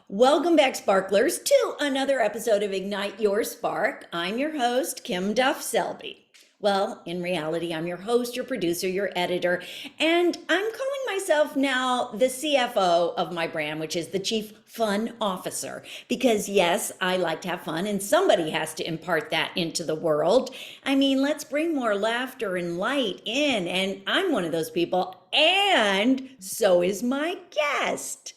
Welcome back, Sparklers, to another episode of Ignite Your Spark. I'm your host, Kim Duff Selby. Well, in reality, I'm your host, your producer, your editor, and I'm calling myself now the CFO of my brand, which is the Chief Fun Officer. Because yes, I like to have fun, and somebody has to impart that into the world. I mean, let's bring more laughter and light in, and I'm one of those people, and so is my guest.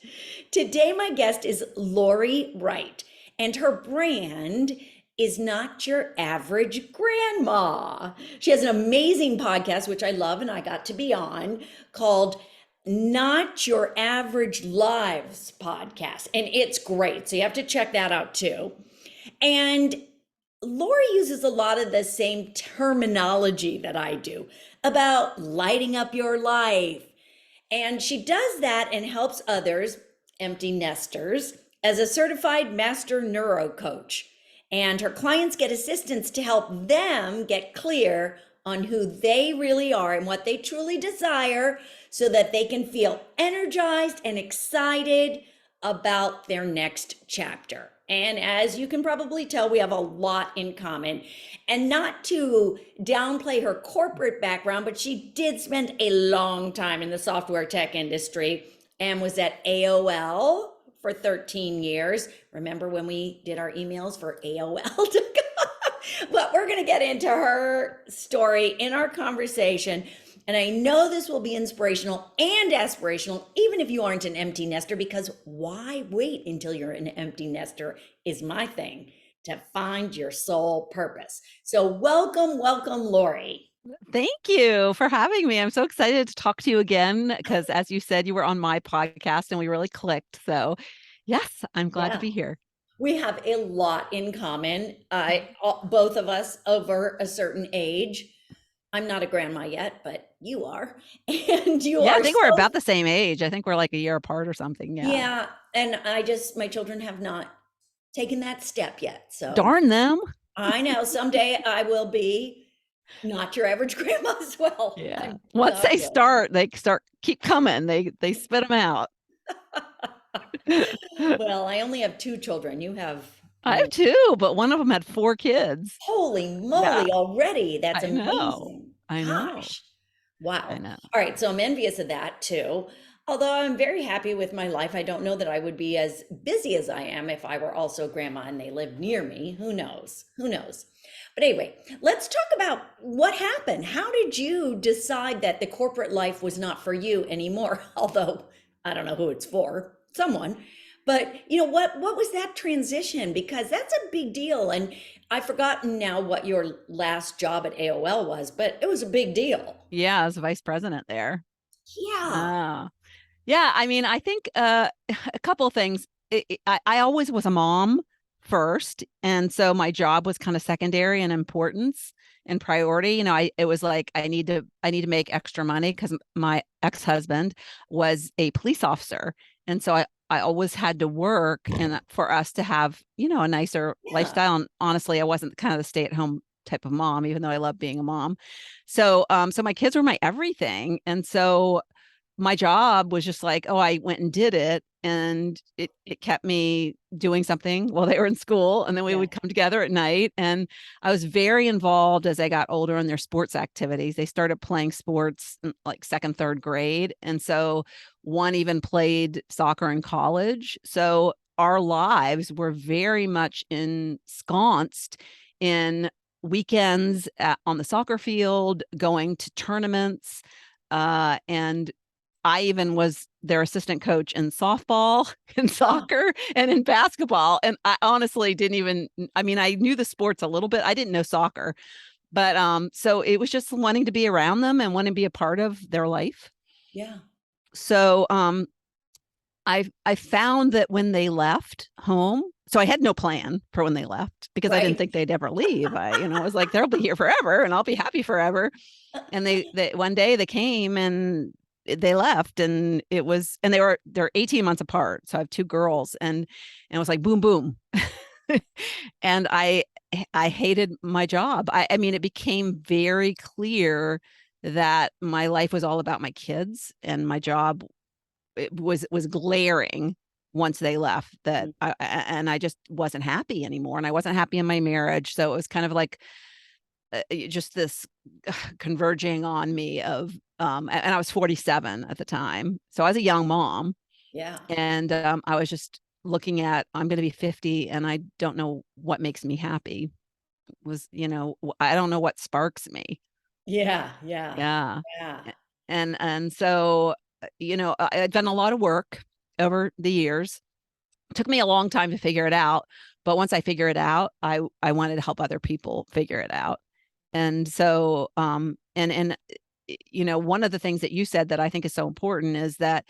Today, my guest is Laurie Wright, and her brand is Not Your Average Grandma. She has an amazing podcast, which I love and I got to be on, called Not Your Average Lives podcast. And it's great. So you have to check that out too. And Laurie uses a lot of the same terminology that I do about lighting up your life. And she does that and helps others, empty nesters, as a certified Master Neuro coach. And her clients get assistance to help them get clear on who they really are and what they truly desire so that they can feel energized and excited about their next chapter. And as you can probably tell, we have a lot in common. And not to downplay her corporate background, but she did spend a long time in the software tech industry and was at AOL for 13 years. Remember when we did our emails for AOL? But we're going to get into her story in our conversation. And I know this will be inspirational and aspirational, even if you aren't an empty nester, because why wait until you're an empty nester is my thing, to find your soul purpose. So welcome, Laurie. Thank you for having me. I'm so excited to talk to you again because, as you said, you were on my podcast and we really clicked. So, yes, I'm glad to be here. We have a lot in common. Both of us over a certain age. I'm not a grandma yet, but you are. And you are. I think we're about the same age. I think we're like a year apart or something. Yeah. And my children have not taken that step yet. So darn them. I know someday I will be not your average grandma as well. Yeah. Once they start, keep coming. They spit them out. Well, I only have 2 children. You have. I have 2, but one of them had 4 kids. Holy moly, already. That's amazing. I know. Gosh. Wow. I know. All right. So I'm envious of that too. Although I'm very happy with my life. I don't know that I would be as busy as I am if I were also grandma and they lived near me. Who knows? Who knows? But anyway, let's talk about what happened. How did you decide that the corporate life was not for you anymore? Although I don't know who it's for, someone. But what was that transition? Because that's a big deal. And I've forgotten now what your last job at AOL was, but it was a big deal. Yeah, I was vice president there. Yeah. Yeah, I mean, I think a couple of things. I always was a mom first, and so my job was kind of secondary in importance and priority. It was like I need to make extra money because my ex-husband was a police officer, and so I always had to work and for us to have a nicer lifestyle. And honestly, I wasn't kind of the stay-at-home type of mom, even though I love being a mom. So my kids were my everything, and so my job was just like, oh, I went and did it. And it kept me doing something while they were in school. And then we would come together at night. And I was very involved as I got older in their sports activities. They started playing sports in like 2nd, 3rd grade. And so one even played soccer in college. So our lives were very much ensconced in weekends on the soccer field, going to tournaments, and I even was their assistant coach in softball, in soccer, and in basketball. And I honestly I knew the sports a little bit. I didn't know soccer, but so it was just wanting to be around them and wanting to be a part of their life. Yeah. So I found that when they left home, so I had no plan for when they left because I didn't think they'd ever leave. I was like, they'll be here forever and I'll be happy forever. And they one day they came and they left, and they're 18 months apart. So I have 2 girls, and it was like boom, boom. And I hated my job. I mean, it became very clear that my life was all about my kids, and my job was glaring once they left, that and I just wasn't happy anymore, and I wasn't happy in my marriage. So it was kind of like just this converging on me of and I was 47 at the time, so I was a young mom. Yeah. And I was just looking at, I'm going to be 50 and I don't know what makes me happy. Was, I don't know what sparks me. Yeah. Yeah. Yeah. Yeah. And so, I've done a lot of work over the years. It took me a long time to figure it out, but once I figure it out, I wanted to help other people figure it out. And so, one of the things that you said that I think is so important is that,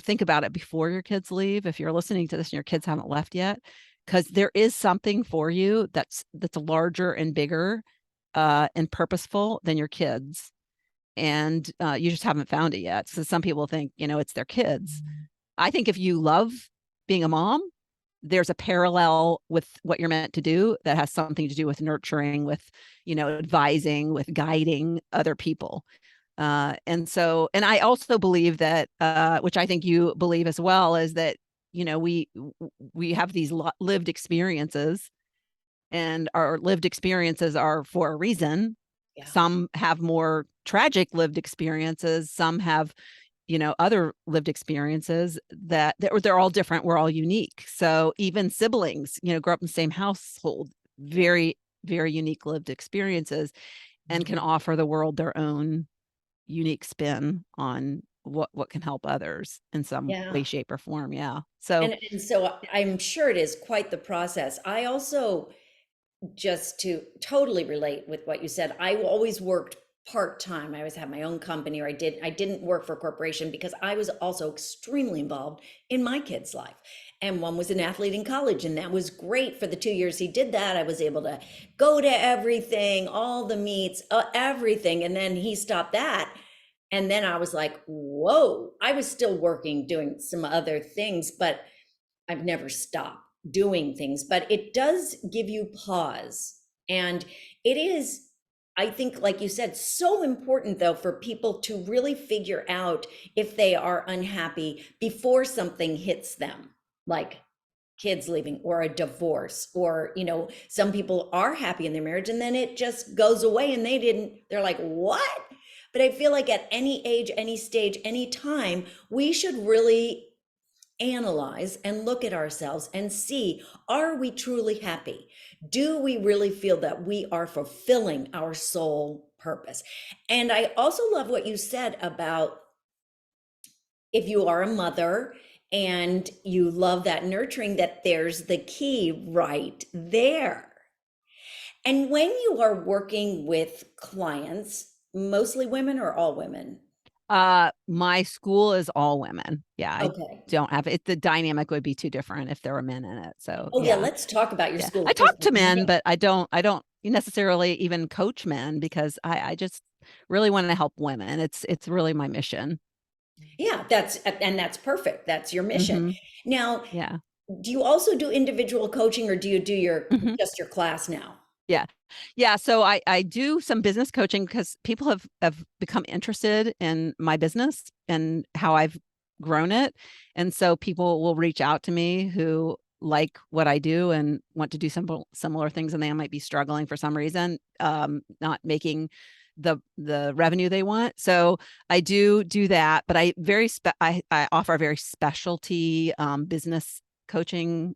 think about it before your kids leave. If you're listening to this and your kids haven't left yet, because there is something for you that's larger and bigger, and purposeful than your kids. And you just haven't found it yet. So some people think, it's their kids. I think if you love being a mom, there's a parallel with what you're meant to do that has something to do with nurturing, with, advising, with guiding other people. And I also believe that, which I think you believe as well, is that, we have these lived experiences, and our lived experiences are for a reason. Yeah. Some have more tragic lived experiences. Some have, other lived experiences that they're all different. We're all unique. So even siblings, grow up in the same household, very, very unique lived experiences, and can offer the world their own unique spin on what can help others in some Yeah. way, shape, or form. Yeah. So And so I'm sure it is quite the process. I also, just to totally relate with what you said, I always worked part-time. I always had my own company, or I didn't work for a corporation because I was also extremely involved in my kid's life. And one was an athlete in college, and that was great. For the 2 years he did that, I was able to go to everything, all the meets, everything. And then he stopped that. And then I was like, whoa, I was still working, doing some other things, but I've never stopped doing things. But it does give you pause. And it is, I think, like you said, so important, though, for people to really figure out if they are unhappy before something hits them, like kids leaving or a divorce, or, some people are happy in their marriage and then it just goes away and they're like, what? But I feel like at any age, any stage, any time, we should really analyze and look at ourselves and see, are we truly happy? Do we really feel that we are fulfilling our soul purpose? And I also love what you said about, if you are a mother and you love that nurturing, that there's the key right there. And when you are working with clients, mostly women or all women? my school is all women. Yeah, I Okay. don't have it. The dynamic would be too different if there were men in it. So Oh yeah, yeah. let's talk about your Yeah. school, I because talk to men, but I don't necessarily even coach men, because I just really want to help women. It's really my mission. yeah, that's perfect. That's your mission. Hmm. Now, Yeah. do you also do individual coaching, or do you do Hmm. just your class now? Yeah. Yeah. So I do some business coaching because people have become interested in my business and how I've grown it. And so people will reach out to me who like what I do and want to do some similar things, and they might be struggling for some reason, not making the revenue they want. So I do that, but I offer a very specialty business coaching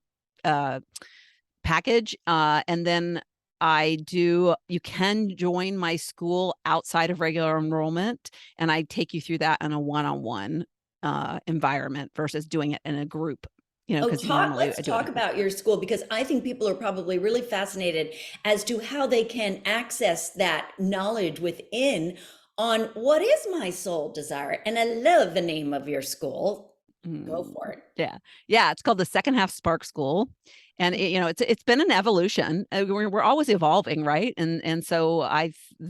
package. And then you can join my school outside of regular enrollment, and I take you through that in a one-on-one environment versus doing it in a group, Oh, because normally let's I do it in talk a group. about your school, because I think people are probably really fascinated as to how they can access that knowledge within on what is my soul desire. And I love the name of your school. Go Mm, for it. yeah. Yeah. It's called the Second Half S.P.A.R.K School. And it's been an evolution. We're always evolving, right? And so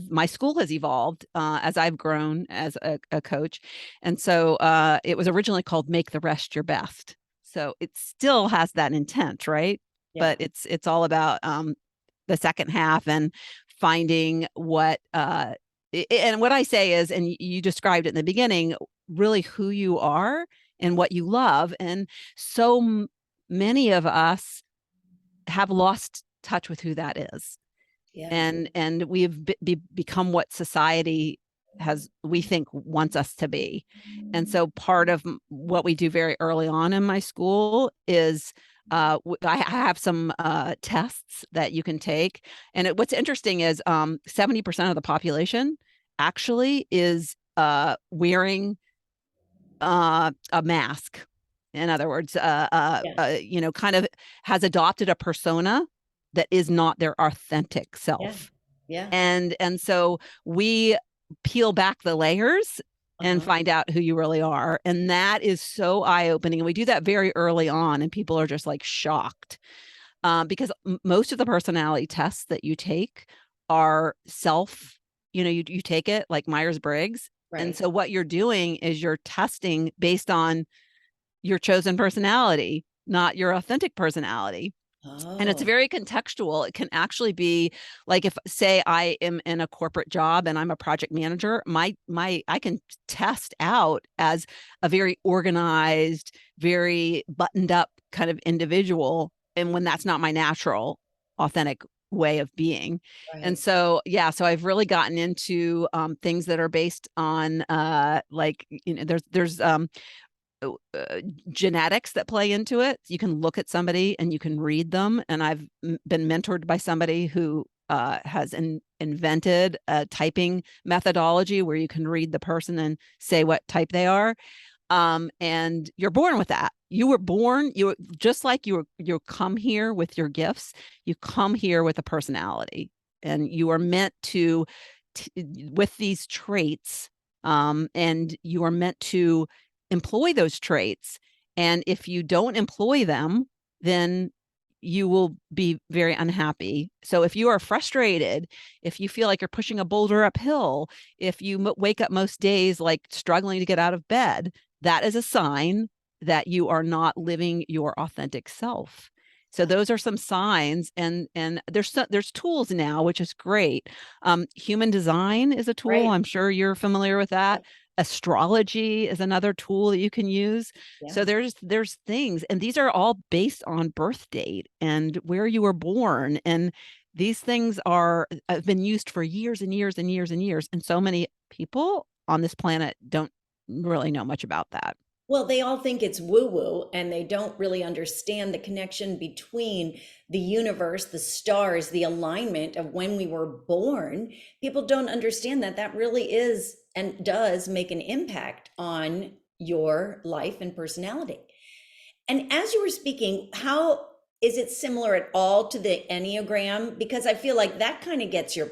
my school has evolved as I've grown as a coach. And so it was originally called Make the Rest Your Best. So it still has that intent, right? Yeah. But it's all about the second half, and finding and what I say is, and you described it in the beginning, really who you are and what you love. And so many of us have lost touch with who that is. Yeah. And we've become what society has, we think, wants us to be. And so part of what we do very early on in my school is I have some tests that you can take. And what's interesting is 70% of the population actually is wearing a mask. In other words, Yes. kind of has adopted a persona that is not their authentic Yeah. self. Yeah. And so we peel back the layers and Uh-huh. find out who you really are. And that is so eye-opening. And we do that very early on, and people are just like shocked. Because most of the personality tests that you take are self, you take it like Myers-Briggs. And Right. so what you're doing is you're testing based on your chosen personality, not your authentic personality. And it's Oh, very contextual. It can actually be like, if say I am in a corporate job and I'm a project manager, my I can test out as a very organized, very buttoned up kind of individual, and when that's not my natural authentic way of being. And right. so yeah, so I've really gotten into things that are based on like, there's genetics that play into it. You can look at somebody and you can read them. And I've been mentored by somebody who has invented a typing methodology where you can read the person and say what type they are. And you're born with that. You were born, you just like you come here with your gifts, you come here with a personality, and you are meant to with these traits, and you are meant to employ those traits. And if you don't employ them, then you will be very unhappy. So if you are frustrated, if you feel like you're pushing a boulder uphill, if you wake up most days like struggling to get out of bed, that is a sign that you are not living your authentic self. So Oh, those are some signs, and there's tools now, which is great. Human design is a tool. right. I'm sure you're familiar with that. Astrology is another tool that you can use. Yeah. So there's things, and these are all based on birth date and where you were born. And these things have been used for years and years and years and years. And so many people on this planet don't really know much about that. Well, they all think it's woo woo and they don't really understand the connection between the universe, the stars, the alignment of when we were born. People don't understand that that really is and does make an impact on your life and personality. And as you were speaking, how is it similar at all to the Enneagram? Because I feel like that kind of gets your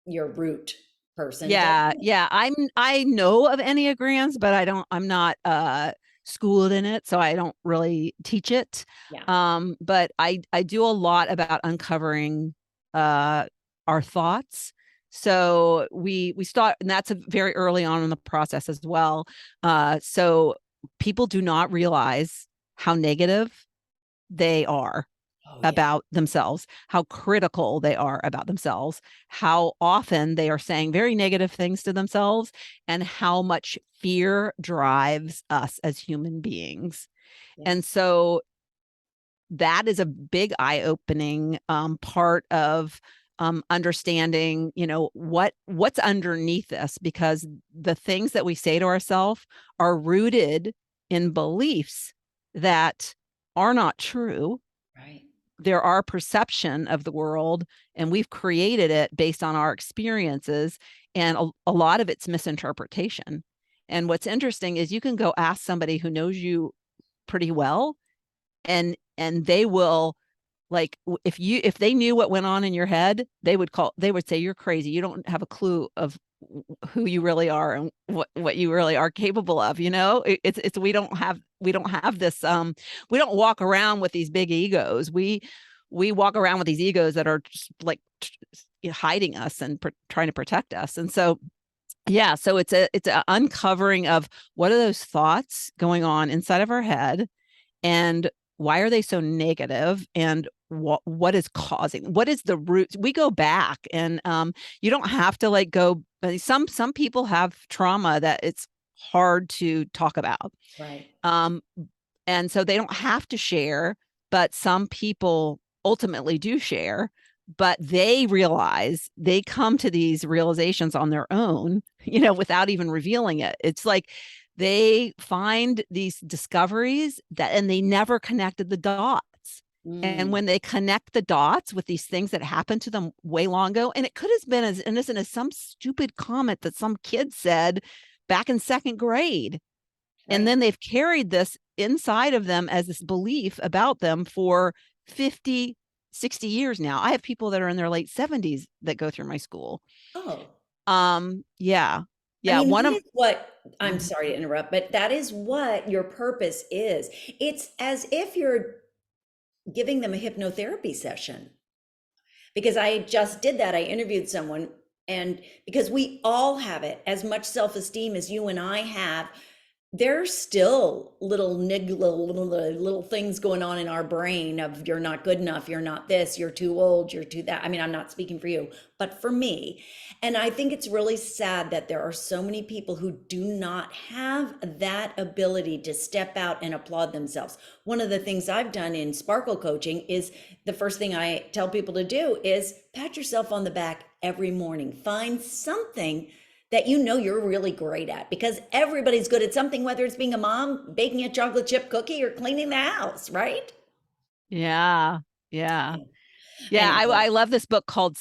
root person, doesn't Yeah, it? yeah. I know of Enneagrams, but I'm not schooled in it, so I don't really teach it. Yeah. But I do a lot about uncovering uh our thoughts. So we start, and that's a very early on in the process as well. So people do not realize how negative they are Oh, yeah. about themselves, how critical they are about themselves, how often they are saying very negative things to themselves, and how much fear drives us as human beings. Yeah. And so that is a big eye-opening part of understanding, what's underneath this, because the things that we say to ourselves are rooted in beliefs that are not true. Right. There are perception of the world, and we've created it based on our experiences, and a lot of it's misinterpretation. And what's interesting is you can go ask somebody who knows you pretty well, and they will, like, if they knew what went on in your head, they would say you're crazy, you don't have a clue of who you really are and what you really are capable of. It's we don't have this, we don't walk around with these big egos. We walk around with these egos that are just like hiding us and trying to protect us. And so yeah, so it's a uncovering of what are those thoughts going on inside of our head, and why are they so negative, and what is causing, what is the root. We go back, and you don't have to like go, some people have trauma that hard to talk about. Right. And so they don't have to share, but some people ultimately do share, but they realize they come to these realizations on their own, without even revealing it. It's like they find these discoveries and they never connected the dots. And Mm, when they connect the dots with these things that happened to them way long ago, and it could have been as innocent as some stupid comment that some kid said back in second grade. And right. then they've carried this inside of them as this belief about them for 50, 60 years now. I have people that are in their late 70s that go through my school. Oh, Yeah. I Yeah. mean, One that of is what, I'm Mhm. sorry to interrupt, but that is what your purpose is. It's as if you're giving them a hypnotherapy session. Because I just did that. I interviewed someone, and because we all have it, as much self-esteem as you and I have, there's still little things going on in our brain of you're not good enough, you're not this, you're too old, you're too that. I mean, I'm not speaking for you, but for me. And I think it's really sad that there are so many people who do not have that ability to step out and applaud themselves. One of the things I've done in Sparkle coaching is the first thing I tell people to do is pat yourself on the back every morning. Find something that you're really great at, because everybody's good at something, whether it's being a mom, baking a chocolate chip cookie, or cleaning the house, right? Yeah. Yeah. Yeah. Anyway. I love this book called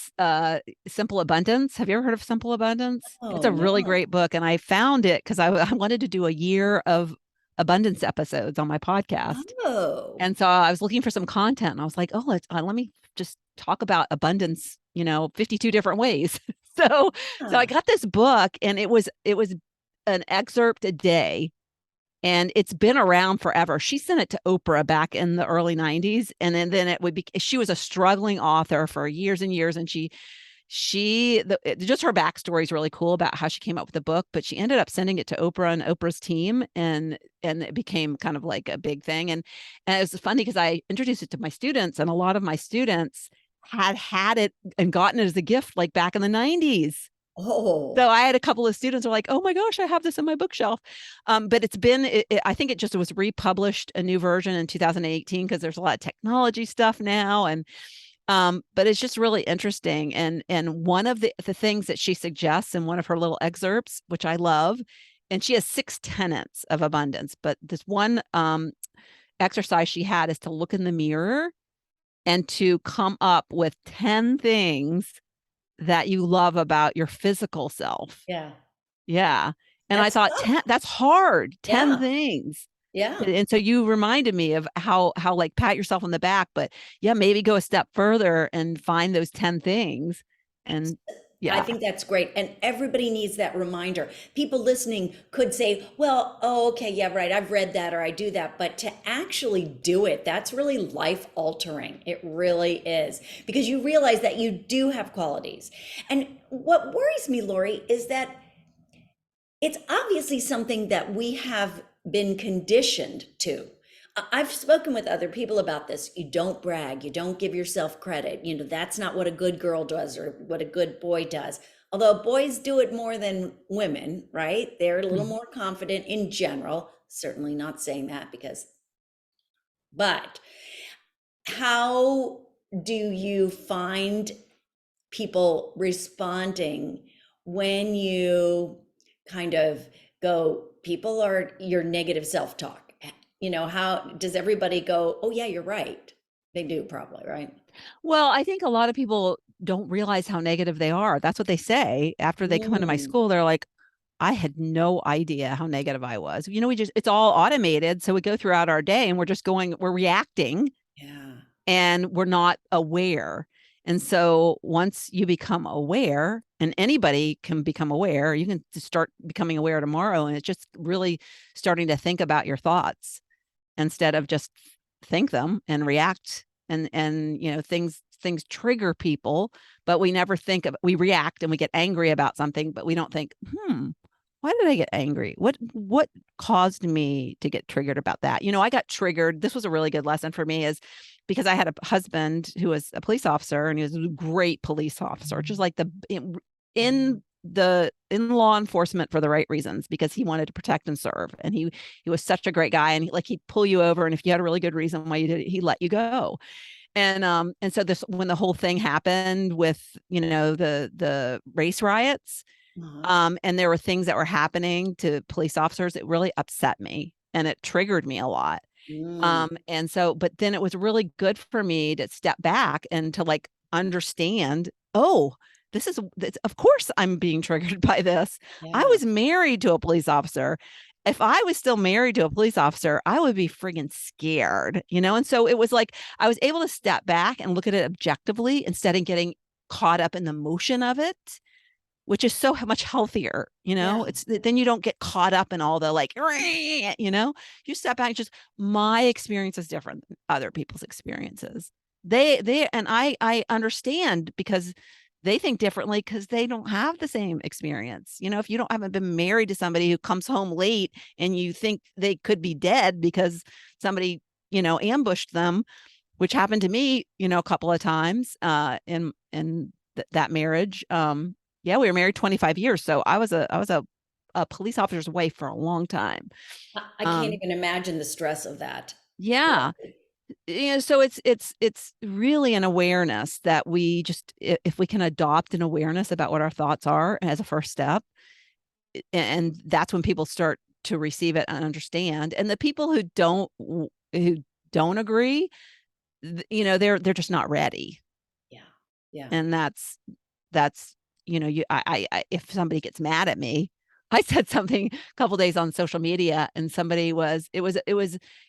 Simple Abundance. Have you ever heard of Simple Abundance? It's Oh a really no. great book. And I found it because I wanted to do a year of abundance episodes on my podcast. Oh. And so I was looking for some content and I was like, oh, let me just talk about abundance, 52 different ways. So I Ah. got this book and it was an excerpt a day, and it's been around forever. She sent it to Oprah back in the early 90s, and then it would be she was a struggling author for years and years, and just her backstory is really cool about how she came up with the book, but she ended up sending it to Oprah and Oprah's team, and it became kind of like a big thing. And it was funny because I introduced it to my students, and a lot of my students had it and gotten it as a gift like back in the 90s. So Oh. I had a couple of students who are like, "Oh my gosh, I have this in my bookshelf." But I think it just was republished a new version in 2018 because there's a lot of technology stuff now, and but it's just really interesting. And one of the things that she suggests in one of her little excerpts, which I love, and she has 6 tenets of abundance, but this one exercise she had is to look in the mirror and to come up with 10 things that you love about your physical self. Yeah. Yeah. And I That's thought tough. 10, that's hard. 10 Yeah. things. Yeah. And so you reminded me of how like pat yourself on the back, but yeah, maybe go a step further and find those 10 things. And I yeah. think that's great. And everybody needs that reminder. People listening could say, well, oh, okay, yeah, right. I've read that or I do that. But to actually do it, that's really life altering. It really is, because you realize that you do have qualities. And what worries me, Laurie, is that it's obviously something that we have been conditioned to. I've spoken with other people about this. You don't brag, you don't give yourself credit. That's not what a good girl does or what a good boy does. Although boys do it more than women, right? They're a little Mhm. more confident in general. Certainly not saying that but how do you find people responding when you kind of go, people are your negative self-talk? How does everybody go, oh yeah, you're right? They do probably, right? Well, I think a lot of people don't realize how negative they are. That's what they say after they come into my Mm, school. They're like, I had no idea how negative I was. It's all automated. So we go throughout our day and we're reacting yeah. and we're not aware. And so once you become aware, and anybody can become aware, you can just start becoming aware tomorrow. And it's just really starting to think about your thoughts instead of just think them and react. And things trigger people, but we never think of we react and we get angry about something, but we don't think, why did I get angry? What caused me to get triggered about that? I got triggered. This was a really good lesson for me, is because I had a husband who was a police officer, and he was a great police officer, just like in in law enforcement for the right reasons, because he wanted to protect and serve, and he was such a great guy, and he'd pull you over, and if you had a really good reason why you did it, he'd let you go. And so this, when the whole thing happened with, the race riots, Uh-huh. and there were things that were happening to police officers, it really upset me and it triggered me a lot. Mm. And so, but then it was really good for me to step back and to understand, oh, this, of course I'm being triggered by this. I Yeah. was married to a police officer. If I was still married to a police officer, I would be friggin' scared, And so it was like I was able to step back and look at it objectively instead of getting caught up in the motion of it, which is so much healthier. Yeah. It's then you don't get caught up in all the you step back. Just my experience is different than other people's experiences. They and I understand, because they think differently, because they don't have the same experience. If you haven't been married to somebody who comes home late and you think they could be dead because somebody ambushed them, which happened to me a couple of times in that marriage. Yeah, we were married 25 years. So I was a police officer's wife for a long time. I can't Um, even imagine the stress of that. yeah. Really. So it's really an awareness that we just, if we can adopt an awareness about what our thoughts are as a first step, and that's when people start to receive it and understand. And the people who don't agree, they're just not ready. Yeah. Yeah. And that's if somebody gets mad at me, I said something a couple days on social media, and it was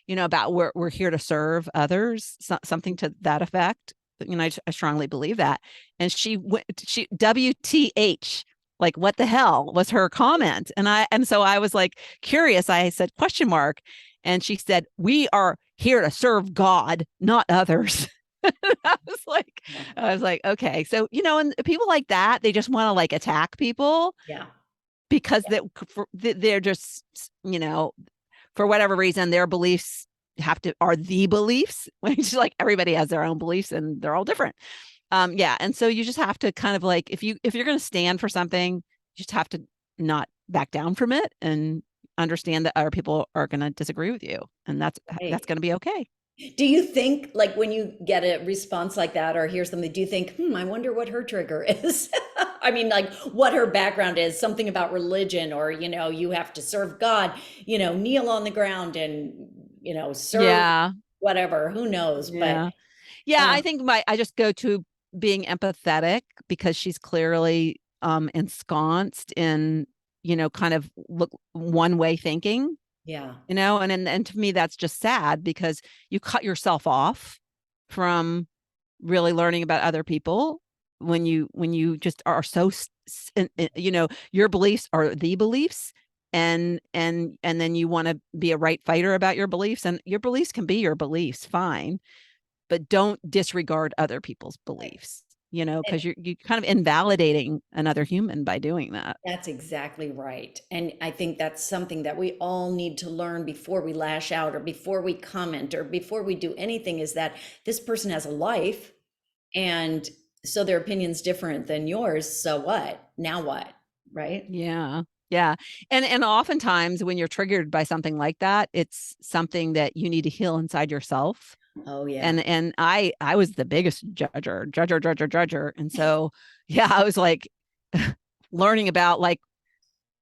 about we're here to serve others, something to that effect. I strongly believe that. And she WTH, like, what the hell was her comment? And so I was like curious. I said, question mark. And she said, we are here to serve God, not others. I was like, Yeah. okay. So, and people like that, they just want to attack people Yeah. because they're just, for whatever reason, their beliefs are the beliefs, which everybody has their own beliefs and they're all different. Yeah. And so you just have to kind of if you're going to stand for something, you just have to not back down from it and understand that other people are going to disagree with you. And that's Right. going to be okay. Do you think, like, when you get a response like that or hear something, do you think, I wonder what her trigger is? I mean, like, what her background is, something about religion, or, you have to serve God, kneel on the ground and, serve Yeah. whatever, who knows? But, Yeah. Yeah, uh, I think I just go to being empathetic, because she's clearly ensconced in, kind of look one way thinking, yeah. and to me that's just sad, because you cut yourself off from really learning about other people when you just are so your beliefs are the beliefs, and then you want to be a right fighter about your beliefs, and your beliefs can be your beliefs, fine, but don't disregard other people's Right. beliefs, And because you're kind of invalidating another human by doing that. that's exactly right. And I think that's something that we all need to learn before we lash out or before we comment or before we do anything, is that this person has a life, and so their opinion's different than yours. So what? Now what? Right? Yeah. Yeah. And oftentimes when you're triggered by something like that, it's something that you need to heal inside yourself. Oh, yeah. And I was the biggest judger. And so, yeah, I was learning about,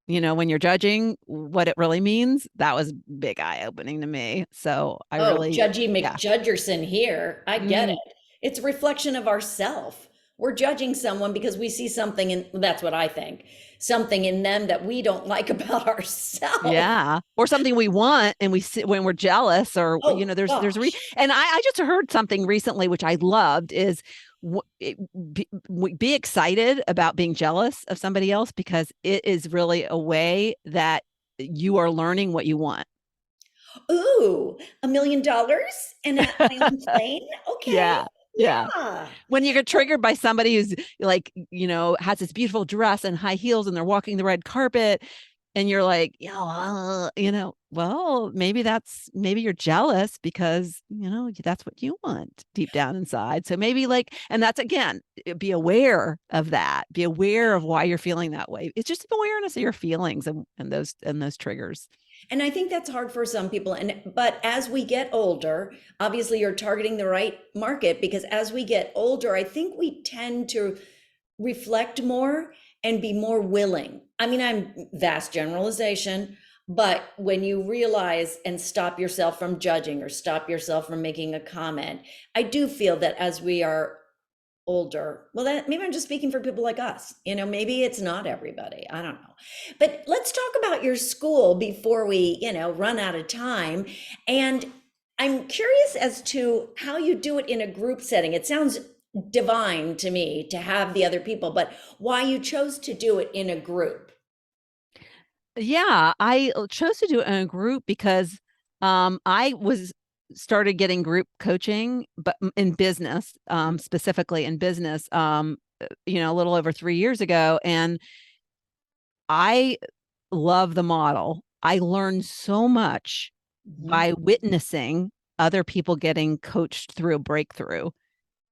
when you're judging, what it really means. That was big eye opening to me. So I Oh, really, Judgy yeah. McJudgerson here. I get it. Mm, It's a reflection of ourself. We're judging someone because we see something in, that's what I think, something in them that we don't like about ourselves. yeah. Or something we want, and we see when we're jealous, or, Oh gosh. and I just heard something recently, which I loved, is be excited about being jealous of somebody else, because it is really a way that you are learning what you want. Ooh, $1 million and my own plane? Okay. Yeah. Yeah. Yeah. When you get triggered by somebody who's has this beautiful dress and high heels and they're walking the red carpet, and you're like, well, maybe you're jealous because, that's what you want deep down inside. So maybe like, and that's again, be aware of that, be aware of why you're feeling that way. It's just awareness of your feelings and those triggers. And I think that's hard for some people. But as we get older, obviously you're targeting the right market, because as we get older, I think we tend to reflect more and be more willing. I mean, I'm vast generalization, but when you realize and stop yourself from judging or stop yourself from making a comment, I do feel that as we are older, well, that maybe I'm just speaking for people like us, maybe it's not everybody, I don't know. But let's talk about your school before we run out of time. And I'm curious as to how you do it in a group setting. It sounds divine to me to have the other people, but why you chose to do it in a group. Yeah, I chose to do it in a group because I was started getting group coaching, but in business, specifically in business, a little over 3 years ago. And I love the model. I learned so much Mhm. by witnessing other people getting coached through a breakthrough.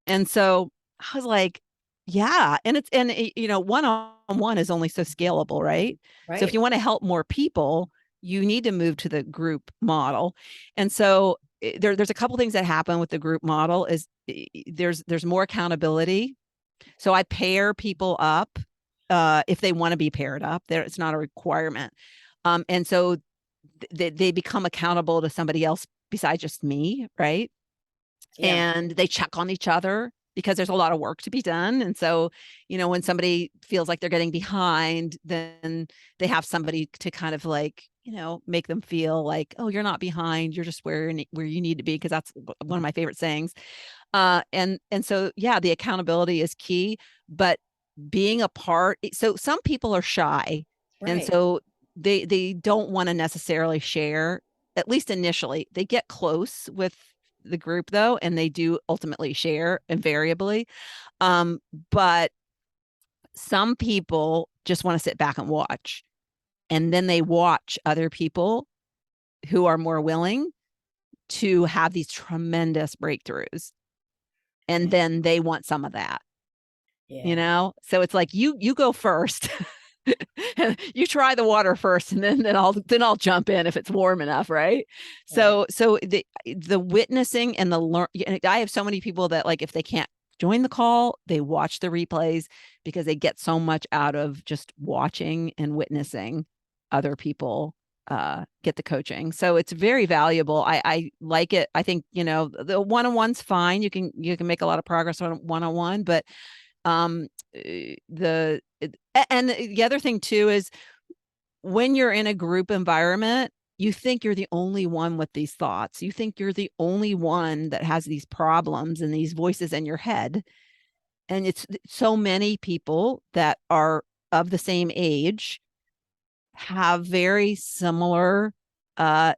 And so I was like, yeah. One-on-one is only so scalable, right? So if Right. you want to help more people, you need to move to the group model. And so there's a couple things that happen with the group model is there's more accountability. So I pair people up if they want to be paired up. There, it's not a requirement. And so they become accountable to somebody else besides just me, right? Yeah. And they check on each other because there's a lot of work to be done. And so, when somebody feels like they're getting behind, then they have somebody to kind of like, make them feel like, oh, you're not behind, you're just where you need to be, because that's one of my favorite sayings. And so yeah, the accountability is key, but being a part. So some people are shy, and Right. so they don't want to necessarily share. At least initially, they get close with the group though, and they do ultimately share invariably. Um, but some people just want to sit back and watch, and then they watch other people who are more willing to have these tremendous breakthroughs, and Yeah. then they want some of that. Yeah. So it's like you go first. You try the water first, and then I'll jump in if it's warm enough, right? Right. So the witnessing and the learn. I have so many people that, like, if they can't join the call, they watch the replays because they get so much out of just watching and witnessing other people get the coaching. So it's very valuable. I like it. I think, the one-on-one's fine. You can make a lot of progress on one-on-one, but um the and the other thing too is, when you're in a group environment, you think you're the only one with these thoughts, you think you're the only one that has these problems and these voices in your head. And it's so many people that are of the same age have very similar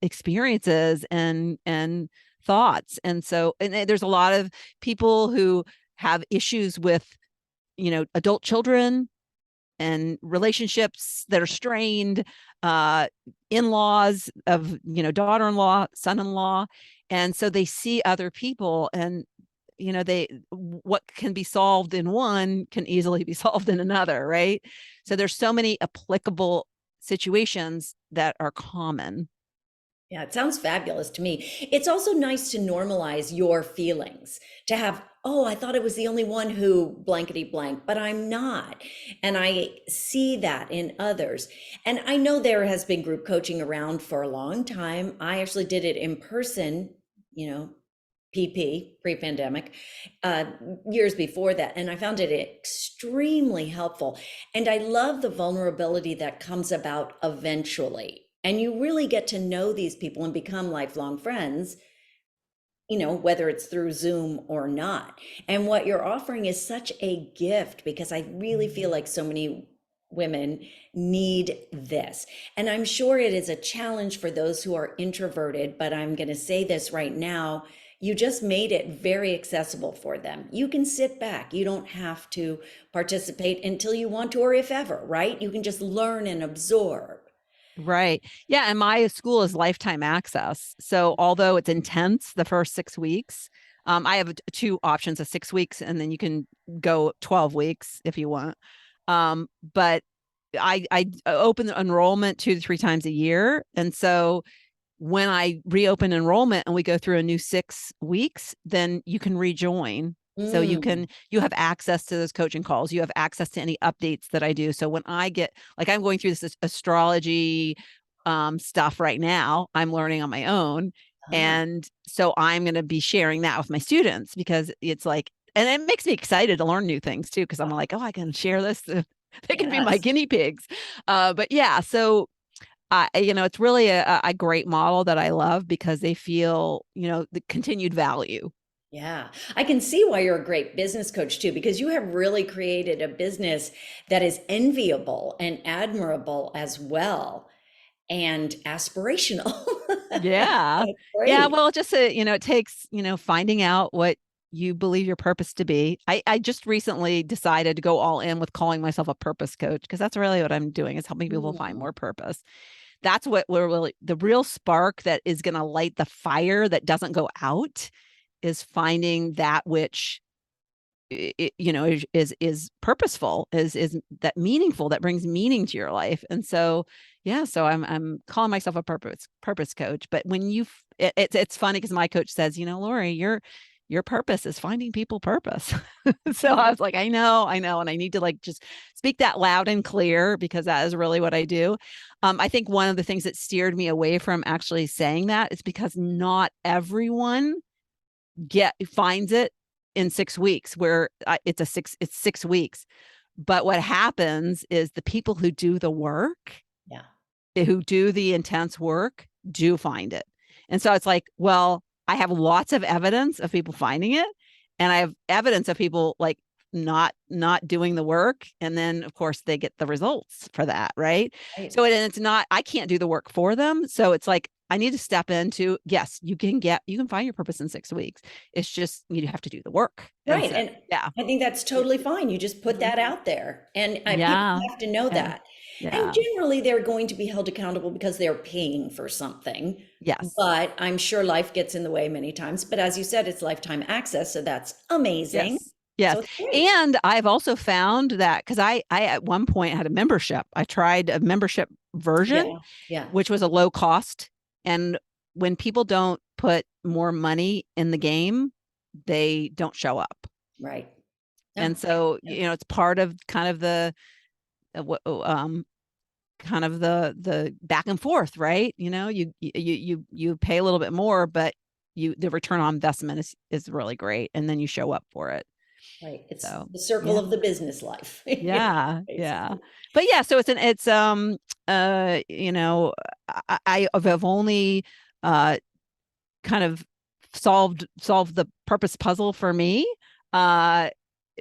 experiences and thoughts. And so, and there's a lot of people who have issues with, adult children and relationships that are strained, uh, in-laws of, daughter-in-law, son-in-law. And so they see other people, and, what can be solved in one can easily be solved in another, right? So there's so many applicable situations that are common. Yeah, it sounds fabulous to me. It's also nice to normalize your feelings, to have, oh, I thought I was the only one who blankety blank, but I'm not. And I see that in others. And I know there has been group coaching around for a long time. I actually did it in person, you know, PP, pre-pandemic, uh, years before that. And I found it extremely helpful. And I love the vulnerability that comes about eventually. And you really get to know these people and become lifelong friends, whether it's through Zoom or not. And what you're offering is such a gift, because I really feel like so many women need this. And I'm sure it is a challenge for those who are introverted, but I'm going to say this right now. You just made it very accessible for them. You can sit back. You don't have to participate until you want to, or if ever, right? You can just learn and absorb. Right. Yeah. And my school is lifetime access. So although it's intense the first 6 weeks, I have two options of 6 weeks, and then you can go 12 weeks if you want. But I open the enrollment 2 to 3 times a year. And so when I reopen enrollment and we go through a new 6 weeks, then you can rejoin. So Mm. you have access to those coaching calls. You have access to any updates that I do. So when I get, like, I'm going through this astrology stuff right now, I'm learning on my own. Ah, And so I'm going to be sharing that with my students, because it's like, and it makes me excited to learn new things too, because I'm ah, like, oh, I can share this. They can be my yes. guinea pigs. But yeah, so it's really a great model that I love, because they feel, the continued value. Yeah, I can see why you're a great business coach too, because you have really created a business that is enviable and admirable as well and aspirational. Yeah. That's Yeah. great. Well, just, it takes, finding out what you believe your purpose to be. I just recently decided to go all in with calling myself a purpose coach, because that's really what I'm doing, is helping people find Mm, more purpose. That's what we're really, the real spark that is going to light the fire that doesn't go out, is finding that which is purposeful, is that meaningful, that brings meaning to your life. And so yeah, so I'm calling myself a purpose coach. But when it's funny, because my coach says, Laurie, your purpose is finding people purpose. So I was like, I know, and I need to, like, just speak that loud and clear, because that is really what I do. I think one of the things that steered me away from actually saying that is because not everyone finds it in 6 weeks, where it's 6 weeks. But what happens is the people who do the work, yeah, who do the intense work, do find it. And so it's like, well, I have lots of evidence of people finding it, and I have evidence of people, like, not doing the work, and then of course they get the results for that, right? right. So it's not, I can't do the work for them. So it's like, I need to step into, yes, you can find your purpose in 6 weeks. It's just, you have to do the work. And Right, so and yeah. I think that's totally fine. You just put Mhm. that out there, and people Yeah. have to know Yeah. that. And Yeah. generally, they're going to be held accountable because they're paying for something. Yes. But I'm sure life gets in the way many times. But as you said, it's lifetime access, so that's amazing. Yes. Yes. So it's great. And I've also found that, because I at one point had a membership. I tried a membership version, Yeah, yeah, which was a low cost. And when people don't put more money in the game, they don't show up. right. And No, so, yeah, it's part of kind of the kind of the back and forth, right? You pay a little bit more, but the return on investment is really great, and then you show up for it. right. It's So the circle yeah. of the business life, Yeah, yeah. basically. But yeah, so it's uh you know I've only uh kind of solved the purpose puzzle for me, uh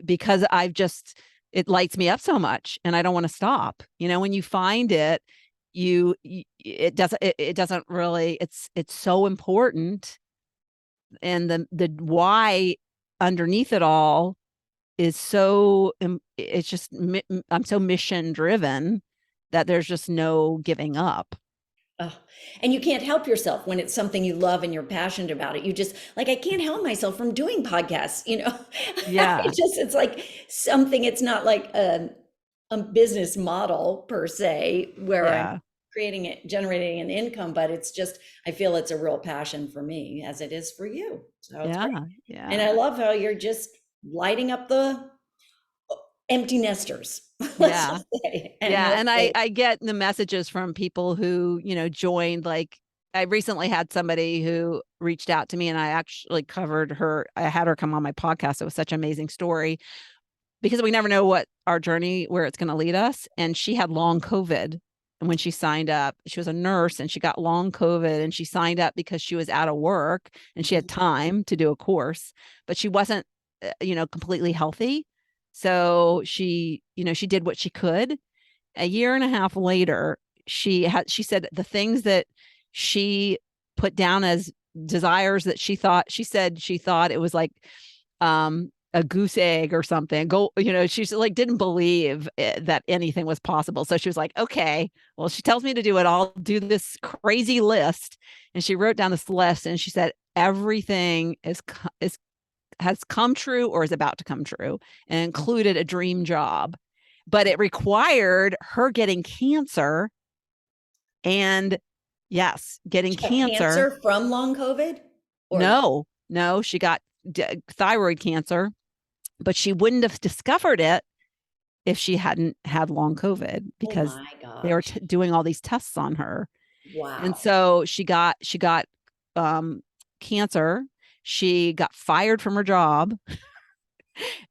because I've just, it lights me up so much, and I don't want to stop. When you find it, it doesn't really, it's so important, and the why underneath it all is so, it's just, I'm so mission driven, that there's just no giving up. Oh, and you can't help yourself when it's something you love and you're passionate about it. You just like, I can't help myself from doing podcasts. Yeah. It's like something, it's not like a business model per se, where I'm Yeah. creating it, generating an income, but it's just, I feel it's a real passion for me as it is for you. So it's great. Yeah. And Yeah. I love how you're just lighting up the empty nesters, let's Yeah. just say. And Yeah. And I hopefully, I get the messages from people who, joined, like, I recently had somebody who reached out to me, and I actually covered her. I had her come on my podcast. It was such an amazing story, because we never know what our journey, where it's going to lead us. And she had long COVID. And when she signed up, she was a nurse, and she got long COVID, and she signed up because she was out of work and she had time to do a course, but she wasn't, completely healthy. So she did what she could. A year and a half later, she said the things that she put down as desires, that she said she thought it was like, a goose egg or something. Go, she's like didn't believe that anything was possible. So she was like, okay, well, she tells me to do it. I'll do this crazy list. And she wrote down this list and she said, everything is has come true or is about to come true, and included a dream job. But it required her getting cancer. And yes, getting She got cancer. cancer from long COVID? Or No, she got thyroid cancer, but she wouldn't have discovered it if she hadn't had long COVID, oh because my they were gosh. doing all these tests on her. And Wow. so she got um, cancer. She got fired from her job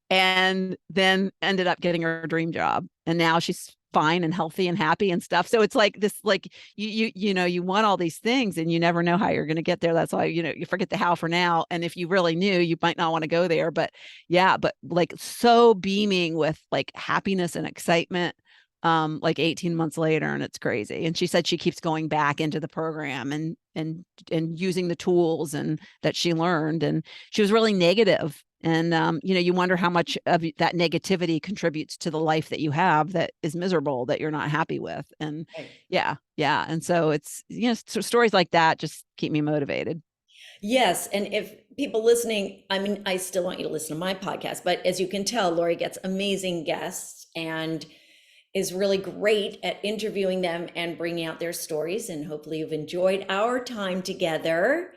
and then ended up getting her dream job. And now she's fine and healthy and happy and stuff. So it's like this, like you want all these things and you never know how you're going to get there. That's why, you forget the how for now. And if you really knew, you might not want to go there. But yeah, but like so beaming with like happiness and excitement, like 18 months later, and it's crazy. And she said she keeps going back into the program and using the tools and that she learned. And she was really negative. And you wonder how much of that negativity contributes to the life that you have that is miserable, that you're not happy with. And Right. yeah. And so it's, stories like that just keep me motivated. Yes, and if people listening, I mean, I still want you to listen to my podcast, but as you can tell, Laurie gets amazing guests and is really great at interviewing them and bringing out their stories. And hopefully, you've enjoyed our time together.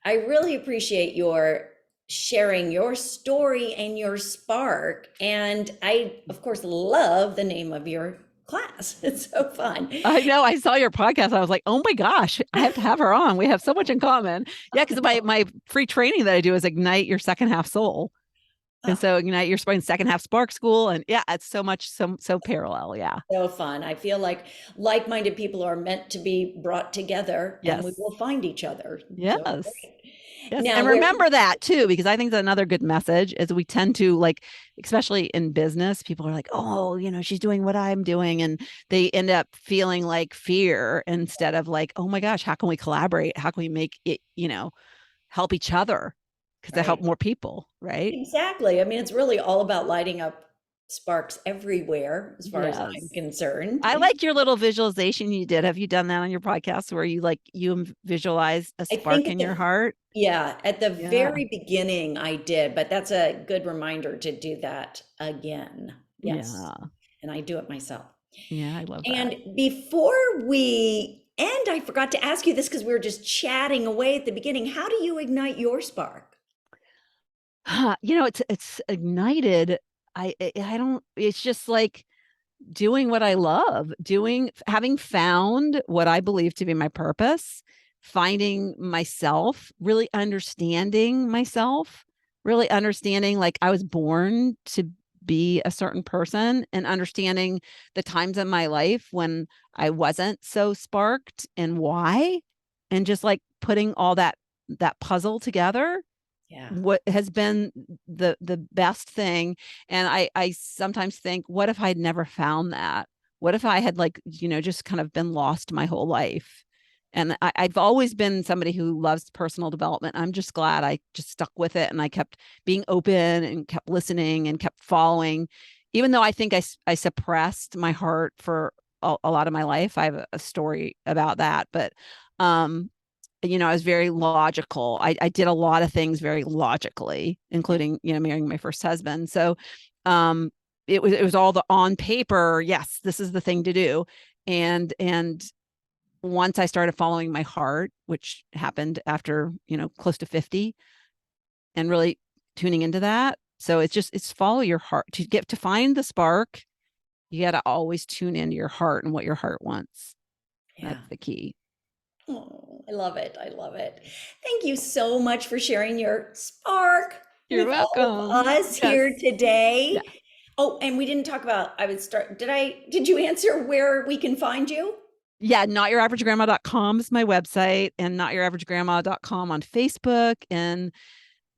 I really appreciate your sharing your story and your spark. And I, of course, love the name of your class. It's so fun. I know. I saw your podcast. I was like, oh my gosh, I have to have her on. We have so much in common. Yeah, because my free training that I do is Ignite Your Second Half Soul. And Oh, so Ignite Your Spring Second Half Spark School. And yeah, it's so much, so parallel. Yeah. so fun. I feel like-minded people are meant to be brought together and we Yes. will find each other. So Yes. great. Yes. Now And we're remember that too, because I think that's another good message is we tend to like, especially in business, people are like, oh, she's doing what I'm doing. And they end up feeling like fear instead of like, oh my gosh, how can we collaborate? How can we make it, help each other? Because they help right. more people, right? Exactly. I mean, it's really all about lighting up sparks everywhere, as far as I'm Yes. concerned. I like your little visualization you did. Have you done that on your podcast where you visualize a I think spark at in your the heart? yeah, at the Yeah. very beginning I did, but that's a good reminder to do that again. Yes. Yeah. And I do it myself. Yeah. I love that. And before we end, I forgot to ask you this because we were just chatting away at the beginning. How do you ignite your spark? It's ignited. I don't, it's just like doing what I love, having found what I believe to be my purpose, finding myself, really understanding myself, really understanding like I was born to be a certain person, and understanding the times in my life when I wasn't so sparked and why, and just like putting all that puzzle together, Yeah. what has been the best thing. And I sometimes think, what if I'd never found that? What if I had like, just kind of been lost my whole life? And I've always been somebody who loves personal development. I'm just glad I just stuck with it, and I kept being open and kept listening and kept following, even though I think I suppressed my heart for a lot of my life. I have a story about that, but um I was very logical. I did a lot of things very logically, Yeah. including, marrying my first husband. So um it was all the on paper, yes, this is the thing to do. And once I started following my heart, which happened after, close to 50, and really tuning into that. So it's follow your heart to find the spark. You got to always tune into your heart and what your heart wants. Yeah. That's the key. Oh, I love it. I love it. Thank you so much for sharing your spark You're with all of welcome. us Yes. here Yeah. today. Oh, and we didn't talk about, did you answer where we can find you? Yeah, notyouraveragegrandma.com is my website, and notyouraveragegrandma.com on Facebook, and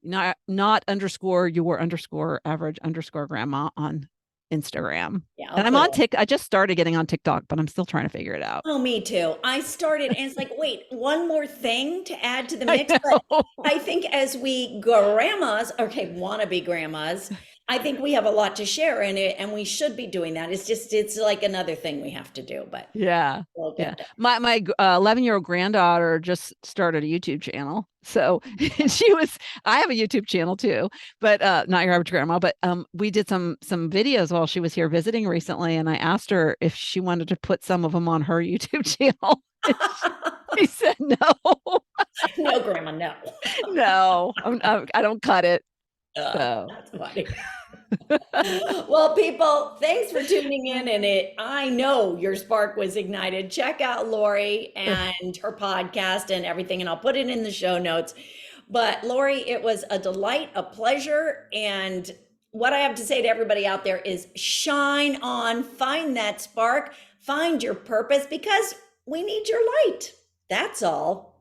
not underscore your underscore average underscore grandma on Instagram. Yeah, I'll And I'm put on it. TikTok. I just started getting on TikTok, but I'm still trying to figure it out. Oh, me too. I started and it's like, wait, one more thing to add to the I mix. But know. I think as we grandmas, okay, wannabe grandmas, I think we have a lot to share in it and we should be doing that. It's like another thing we have to do, but Yeah. we'll Yeah. get there. My 11-year-old granddaughter just started a YouTube channel. So I have a YouTube channel too, but not your average grandma, but we did some videos while she was here visiting recently, and I asked her if she wanted to put some of them on her YouTube channel. And she said no. No, grandma, no. No, I don't cut it. So That's funny. Well, people, thanks for tuning in. And I know your spark was ignited. Check out Laurie and her podcast and everything, and I'll put it in the show notes. But Laurie, it was a delight, a pleasure. And what I have to say to everybody out there is shine on, find that spark, find your purpose because we need your light. That's all.